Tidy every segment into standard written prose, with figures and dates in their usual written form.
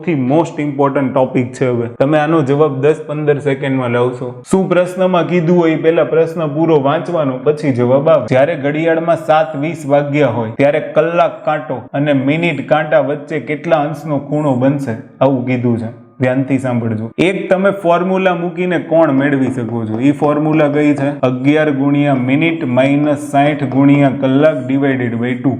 સૌથી most important topic છે. હવે તમે આનો જવાબ 10-15 સેકન્ડમાં લાવશો. શું પ્રશ્નમાં કીધું હોય પહેલા પ્રશ્ન પૂરો વાંચવાનો, પછી જવાબ આવે. જ્યારે ઘડિયાળમાં 7:20 વાગ્યા હોય ત્યારે કલાક કાંટો અને મિનિટ કાંટા વચ્ચે કેટલા અંશનો ખૂણો બનશે? આવું કીધું છે. ધ્યાનથી સાંભળજો. એક તમે ફોર્મ્યુલા મૂકીને કોણ મેળવી શકો છો. એ ફોર્મ્યુલા કઈ છે? 11 ગુણ્યા મિનિટ માઇનસ 60 ગુણ્યા કલાક ડિવાઇડેડ બાય 2.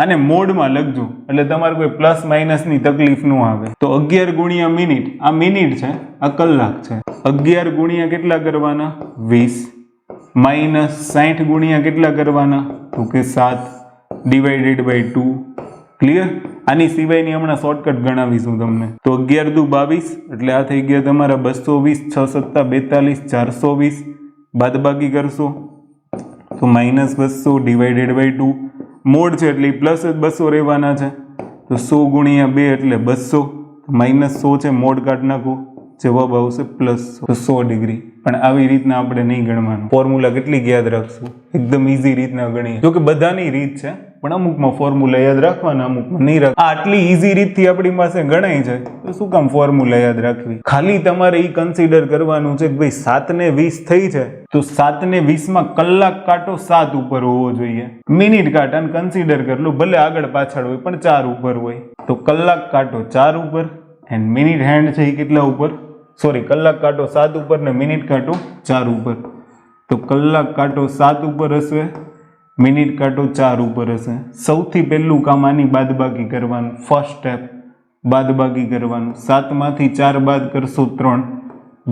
આને મોડમાં લખજો એટલે તમારે કોઈ પ્લસ માઇનસ ની તકલીફ ન આવે. તો 11 ગુણ્યા મિનિટ, આ મિનિટ છે, આ કલાક છે. 11 ગુણ્યા કેટલા કરવાના? 20 માઇનસ 60 ગુણ્યા કેટલા કરવાના? તો કે 7 ડિવાઇડેડ બાય 2. ક્લિયર? આની સિવાયની હમણાં શોર્ટકટ ગણાવીશું તમને. તો 11 દુ 22 એટલે આ થઈ ગયા તમારા 220, 6 સત્તા 42, 420. બાદબાકી કરશો તો માઇનસ 200 ડિવાઇડેડ બાય 2. મોડ છે એટલે પ્લસ જ 200 રહેવાના છે. તો 100 ગુણ્યા 2 એટલે 200, માઇનસ 100 છે, મોડ કાઢ નાખો, જવાબ આવશે પ્લસ 100 ડિગ્રી. પણ આવી રીતના આપણે નહીં ગણવાનું. ફોર્મ્યુલા કેટલી યાદ રાખશું? એકદમ ઇઝી રીતના ગણીએ. જો કે બધાની રીત છે, પણ અમુકમાં ફોર્મ્યુલા યાદ રાખવાના, અમુકમાં નહીં રાખવા. આટલી ઇઝી રીતથી આપણી પાસે ગણાય છે તો શું કામ ફોર્મ્યુલા યાદ રાખવી? ખાલી તમારે એ કન્સિડર કરવાનું છે કે ભાઈ 7 ને 20 થઈ છે તો 7 ને 20 માં કલાક કાંટો 7 ઉપર હોવો જોઈએ. મિનિટ કાંટાને કન્સિડર કરી લો, ભલે આગળ પાછળ હોય પણ 4 ઉપર હોય. તો કલાક કાંટો 4 ઉપર એન્ડ મિનિટ હેન્ડ છે એ કેટલા ઉપર? સોરી, કલાક કાંટો 7 ઉપર ને મિનિટ કાંટો 4 ઉપર. તો કલાક કાંટો 7 ઉપર હશે, મિનિટ કાંટો 4 ઉપર હશે. સૌથી પહેલું કામ આની બાદબાકી કરવાનું. ફર્સ્ટ સ્ટેપ બાદબાકી કરવાનું. 7 માંથી 4 બાદ કરશો 3,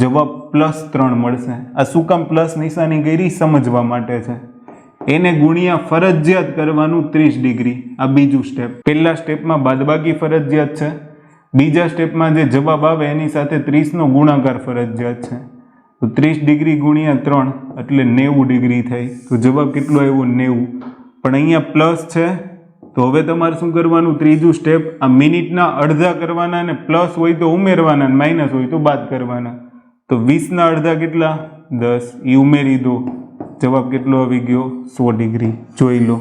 જવાબ +3 મળશે. આ શું કામ પ્લસ નિશાની કરી? સમજવા માટે છે. એને ગુણ્યા ફરજિયાત કરવાનું 30 ડિગ્રી. આ બીજું સ્ટેપ. પહેલા સ્ટેપમાં બાદબાકી ફરજિયાત છે, બીજા સ્ટેપમાં જે જવાબ આવે એની સાથે 30 નો ગુણાકાર ફરજિયાત છે. તો 30 ડિગ્રી ગુણ્યા 3 એટલે 90 ડિગ્રી થાય. તો જવાબ કેટલો આવ્યો? 90. પણ અહીંયા પ્લસ છે તો હવે તમારે શું કરવાનું? ત્રીજું સ્ટેપ, આ મિનિટના અડધા કરવાના, અને પ્લસ હોય તો ઉમેરવાના, માઇનસ હોય તો બાદ કરવાના. તો 20 ના અડધા કેટલા? 10. એ ઉમેરી દો, જવાબ કેટલો આવી ગયો? 100 ડિગ્રી. જોઈ લો.